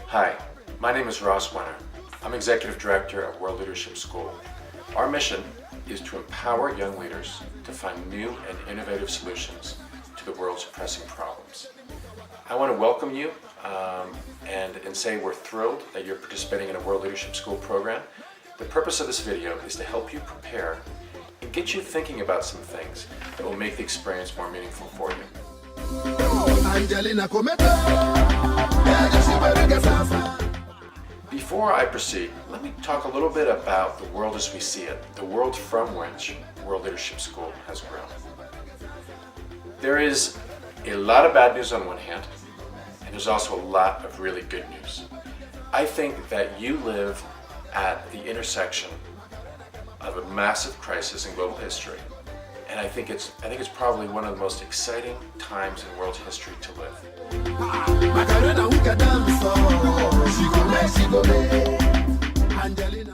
Hi, my name is Ross Wenner. I'm Executive Director of World Leadership School. Our mission is to empower young leaders to find new and innovative solutions to the world's pressing problems. I want to welcome you and say we're thrilled that you're participating in a World Leadership School program. The purpose of this video is to help you prepare and get you thinking about some things that will make the experience more meaningful for you. Before I proceed, let me talk a little bit about the world as we see it, the world from which World Leadership School has grown. There is a lot of bad news on one hand, and there's also a lot of really good news. I think that you live at the intersection of a massive crisis in global history, and I think it's probably one of the most exciting times in world history to live.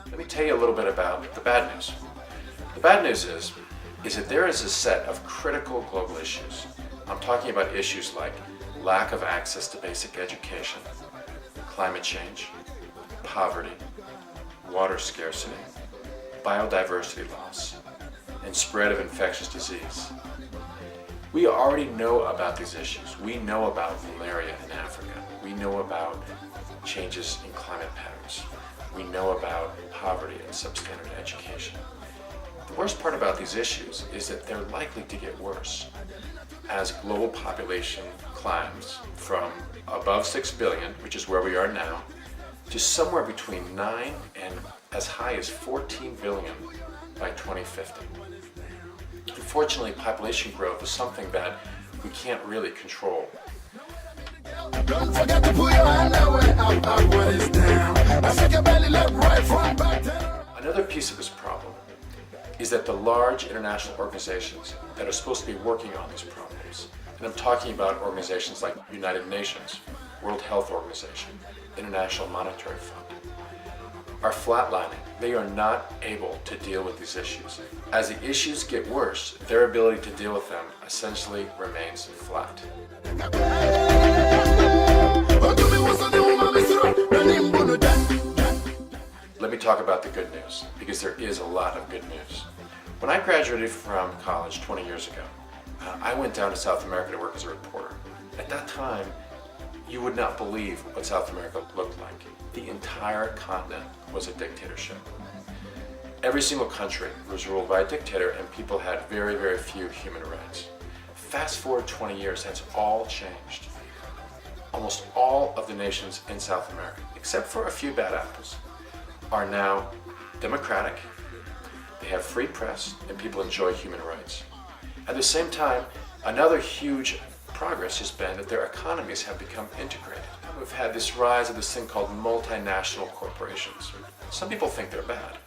Let me tell you a little bit about the bad news. The bad news is that there is a set of critical global issues. I'm talking about issues like lack of access to basic education, climate change, poverty, water scarcity, biodiversity loss, and spread of infectious disease. We already know about these issues. We know about malaria in Africa. We know about changes in climate patterns. We know about poverty and substandard education. The worst part about these issues is that they're likely to get worse as global population climbs from above 6 billion, which is where we are now, to somewhere between 9 and as high as 14 billion by 2050. Unfortunately, population growth is something that we can't really control. Don't forget to put your hand up when it's down. I shake your belly left, right, front, back, down. Another piece of this problem is that the large international organizations that are supposed to be working on these problems, and I'm talking about organizations like United Nations, World Health Organization, International Monetary Fund, are flatlining. They are not able to deal with these issues. As the issues get worse, their ability to deal with them essentially remains flat. Let me talk about the good news, because there is a lot of good news. When I graduated from college 20 years ago, I went down to South America to work as a reporter. At that time, you would not believe what South America looked like. The entire continent was a dictatorship. Every single country was ruled by a dictator, and people had very, very few human rights. Fast forward 20 years, that's all changed. Almost all of the nations in South America, except for a few bad apples, are now democratic. They have free press, and people enjoy human rights. At the same time, another huge progress has been that their economies have become integrated. We've had this rise of this thing called multinational corporations. Some people think they're bad.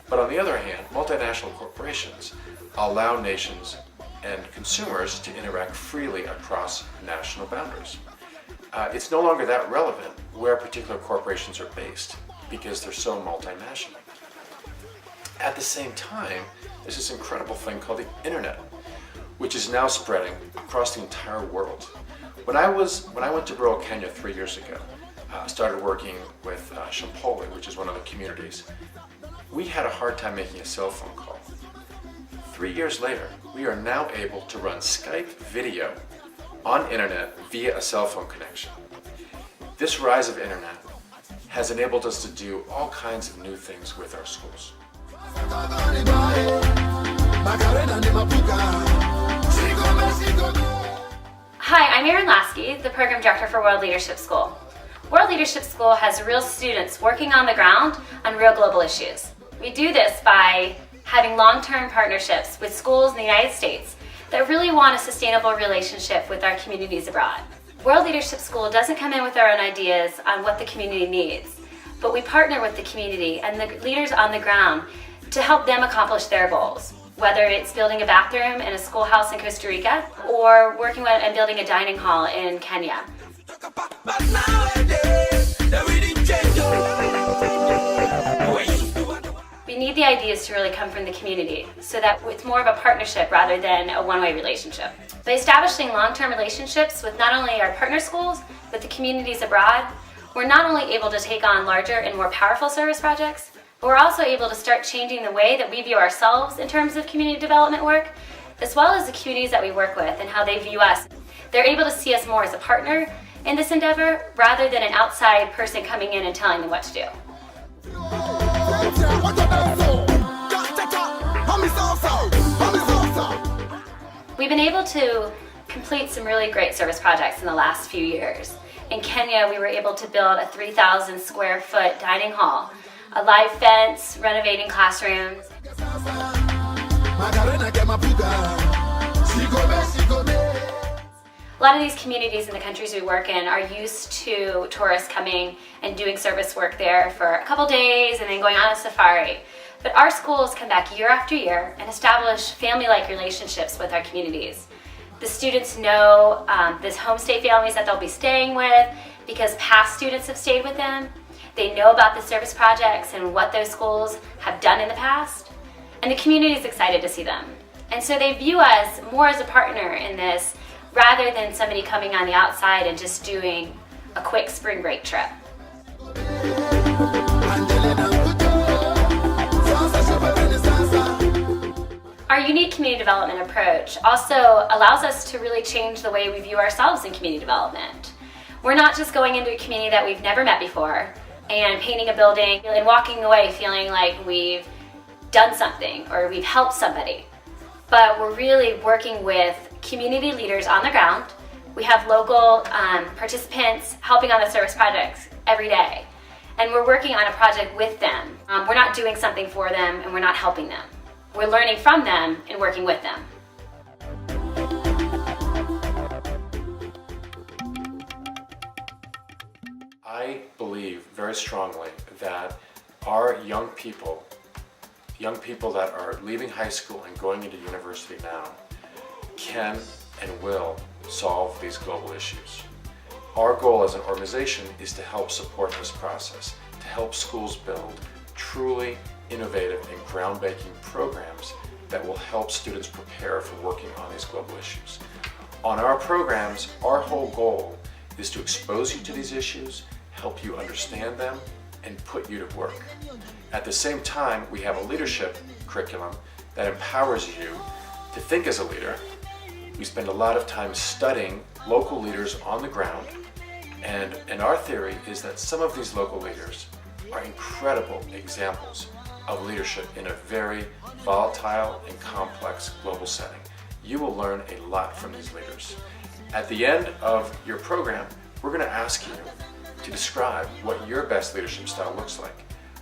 But on the other hand, multinational corporations allow nations and consumers to interact freely across national boundaries. It's no longer that relevant where particular corporations are based because they're so multinational. At the same time, there's this incredible thing called the internet, which is now spreading across the entire world. When I went to rural Kenya 3 years ago, started working with Shampole, which is one of the communities, we had a hard time making a cell phone call. 3 years later, we are now able to run Skype video on internet via a cell phone connection. This rise of internet has enabled us to do all kinds of new things with our schools. Hi, I'm Erin Lasky, the Program Director for World Leadership School. World Leadership School has real students working on the ground on real global issues. We do this by having long-term partnerships with schools in the United States that really want a sustainable relationship with our communities abroad. World Leadership School doesn't come in with our own ideas on what the community needs, but we partner with the community and the leaders on the ground to help them accomplish their goals, whether it's building a bathroom in a schoolhouse in Costa Rica or working and building a dining hall in Kenya. We need the the idea is to really come from the community so that it's more of a partnership rather than a one-way relationship. By establishing long-term relationships with not only our partner schools, but the communities abroad, we're not only able to take on larger and more powerful service projects, but we're also able to start changing the way that we view ourselves in terms of community development work, as well as the communities that we work with and how they view us. They're able to see us more as a partner in this endeavor rather than an outside person coming in and telling them what to do. We've been able to complete some really great service projects in the last few years. In Kenya, we were able to build a 3,000 square foot dining hall, a live fence, renovating classrooms. A lot of these communities in the countries we work in are used to tourists coming and doing service work there for a couple days and then going on a safari. But our schools come back year after year and establish family-like relationships with our communities. The students know these homestay families that they'll be staying with because past students have stayed with them. They know about the service projects and what those schools have done in the past. And the community is excited to see them. And so they view us more as a partner in this rather than somebody coming on the outside and just doing a quick spring break trip. Our unique community development approach also allows us to really change the way we view ourselves in community development. We're not just going into a community that we've never met before and painting a building and walking away feeling like we've done something or we've helped somebody. But we're really working with community leaders on the ground. We have local participants helping on the service projects every day. And we're working on a project with them. We're not doing something for them and we're not helping them. We're learning from them and working with them. I believe very strongly that our young people that are leaving high school and going into university now, can and will solve these global issues. Our goal as an organization is to help support this process, to help schools build truly innovative and groundbreaking programs that will help students prepare for working on these global issues. On our programs, our whole goal is to expose you to these issues, help you understand them, and put you to work. At the same time, we have a leadership curriculum that empowers you to think as a leader. We spend a lot of time studying local leaders on the ground, and our theory is that some of these local leaders are incredible examples of leadership in a very volatile and complex global setting. You will learn a lot from these leaders. At the end of your program, we're going to ask you to describe what your best leadership style looks like.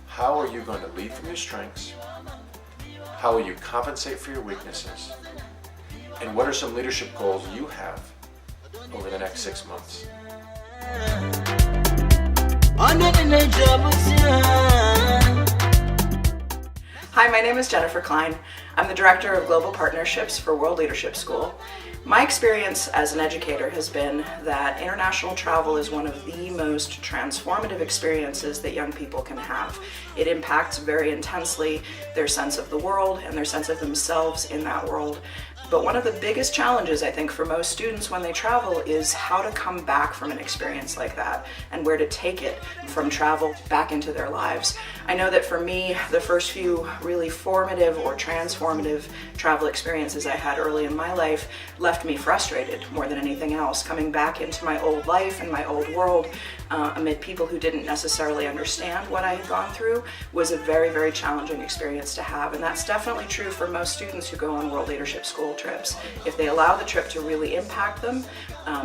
How are you going to lead from your strengths? How will you compensate for your weaknesses? And what are some leadership goals you have over the next 6 months? Hi, my name is Jennifer Klein. I'm the Director of Global Partnerships for World Leadership School. My experience as an educator has been that international travel is one of the most transformative experiences that young people can have. It impacts very intensely their sense of the world and their sense of themselves in that world. But one of the biggest challenges, I think, for most students when they travel is how to come back from an experience like that and where to take it from travel back into their lives. I know that for me, the first few really formative or transformative travel experiences I had early in my life left me frustrated more than anything else. Coming back into my old life and my old world amid people who didn't necessarily understand what I had gone through was a very, very challenging experience to have. And that's definitely true for most students who go on World Leadership School trips. If they allow the trip to really impact them,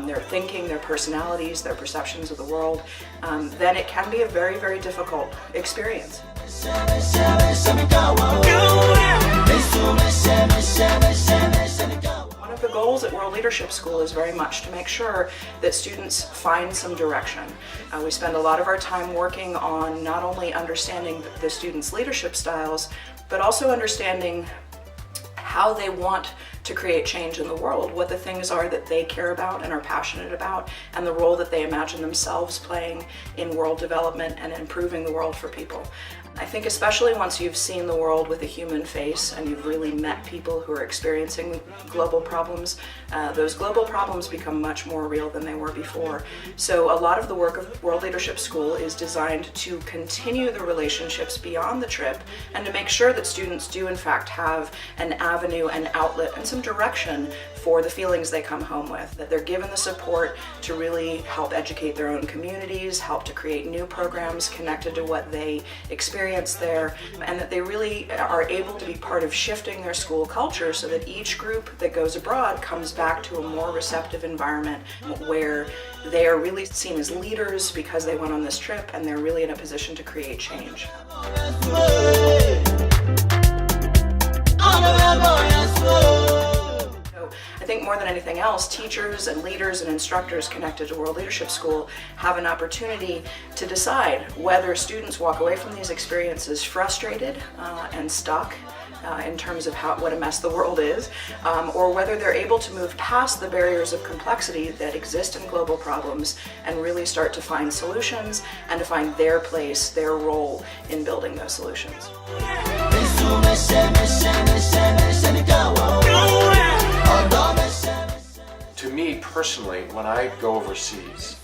their thinking, their personalities, their perceptions of the world, then it can be a very, very difficult experience. One of the goals at World Leadership School is very much to make sure that students find some direction. We spend a lot of our time working on not only understanding the students' leadership styles, but also understanding how they want to create change in the world, what the things are that they care about and are passionate about, and the role that they imagine themselves playing in world development and improving the world for people. I think especially once you've seen the world with a human face and you've really met people who are experiencing global problems, those global problems become much more real than they were before. So a lot of the work of World Leadership School is designed to continue the relationships beyond the trip and to make sure that students do in fact have an avenue, an outlet, and some direction for the feelings they come home with, that they're given the support to really help educate their own communities, help to create new programs connected to what they experience there, and that they really are able to be part of shifting their school culture so that each group that goes abroad comes back to a more receptive environment where they are really seen as leaders because they went on this trip and they're really in a position to create change. I think more than anything else, teachers and leaders and instructors connected to World Leadership School have an opportunity to decide whether students walk away from these experiences frustrated and stuck in terms of what a mess the world is, or whether they're able to move past the barriers of complexity that exist in global problems and really start to find solutions and to find their place, their role in building those solutions. To me personally, when I go overseas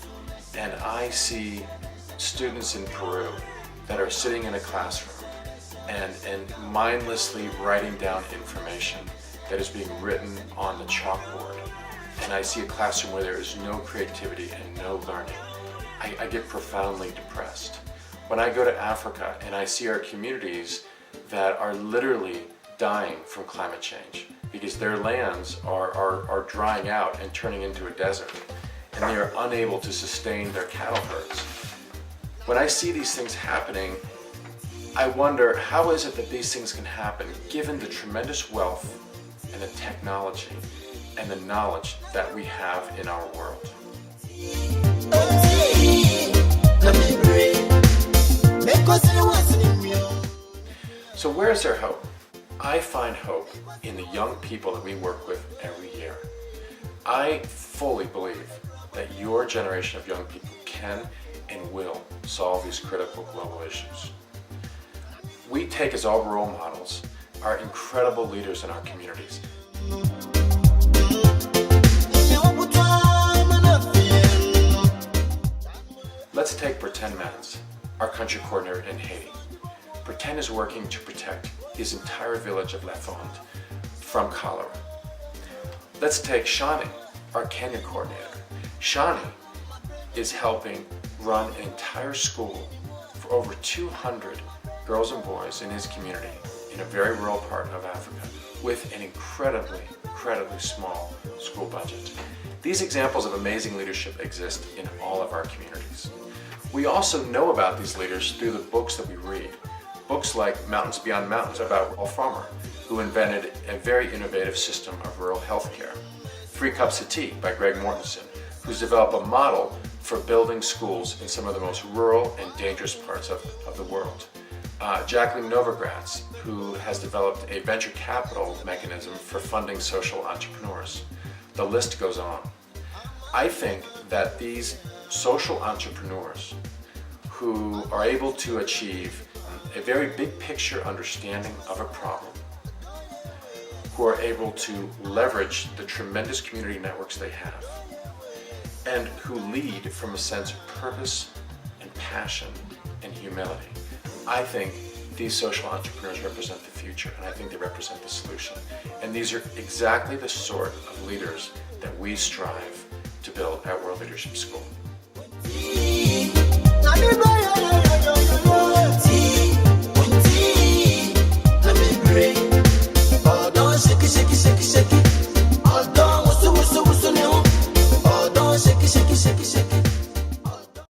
and I see students in Peru that are sitting in a classroom and mindlessly writing down information that is being written on the chalkboard, and I see a classroom where there is no creativity and no learning, I get profoundly depressed. When I go to Africa and I see our communities that are literally dying from climate change because their lands are drying out and turning into a desert, and they are unable to sustain their cattle herds. When I see these things happening, I wonder, how is it that these things can happen given the tremendous wealth and the technology and the knowledge that we have in our world? So where is there hope? I find hope in the young people that we work with every year. I fully believe that your generation of young people can and will solve these critical global issues. We take as all role models our incredible leaders in our communities. Let's take Pretend Mans, our country coordinator in Haiti. Pretend is working to protect his entire village of La Fonte from cholera. Let's take Shani, our Kenya coordinator. Shani is helping run an entire school for over 200 girls and boys in his community in a very rural part of Africa with an incredibly small school budget. These examples of amazing leadership exist in all of our communities. We also know about these leaders through the books that we read. Books like Mountains Beyond Mountains about Paul Farmer, who invented a very innovative system of rural healthcare. 3 Cups of Tea by Greg Mortensen, who's developed a model for building schools in some of the most rural and dangerous parts of the world. Jacqueline Novogratz, who has developed a venture capital mechanism for funding social entrepreneurs. The list goes on. I think that these social entrepreneurs who are able to achieve a very big picture understanding of a problem, who are able to leverage the tremendous community networks they have, and who lead from a sense of purpose and passion and humility. I think these social entrepreneurs represent the future, and I think they represent the solution. And these are exactly the sort of leaders that we strive to build at World Leadership School.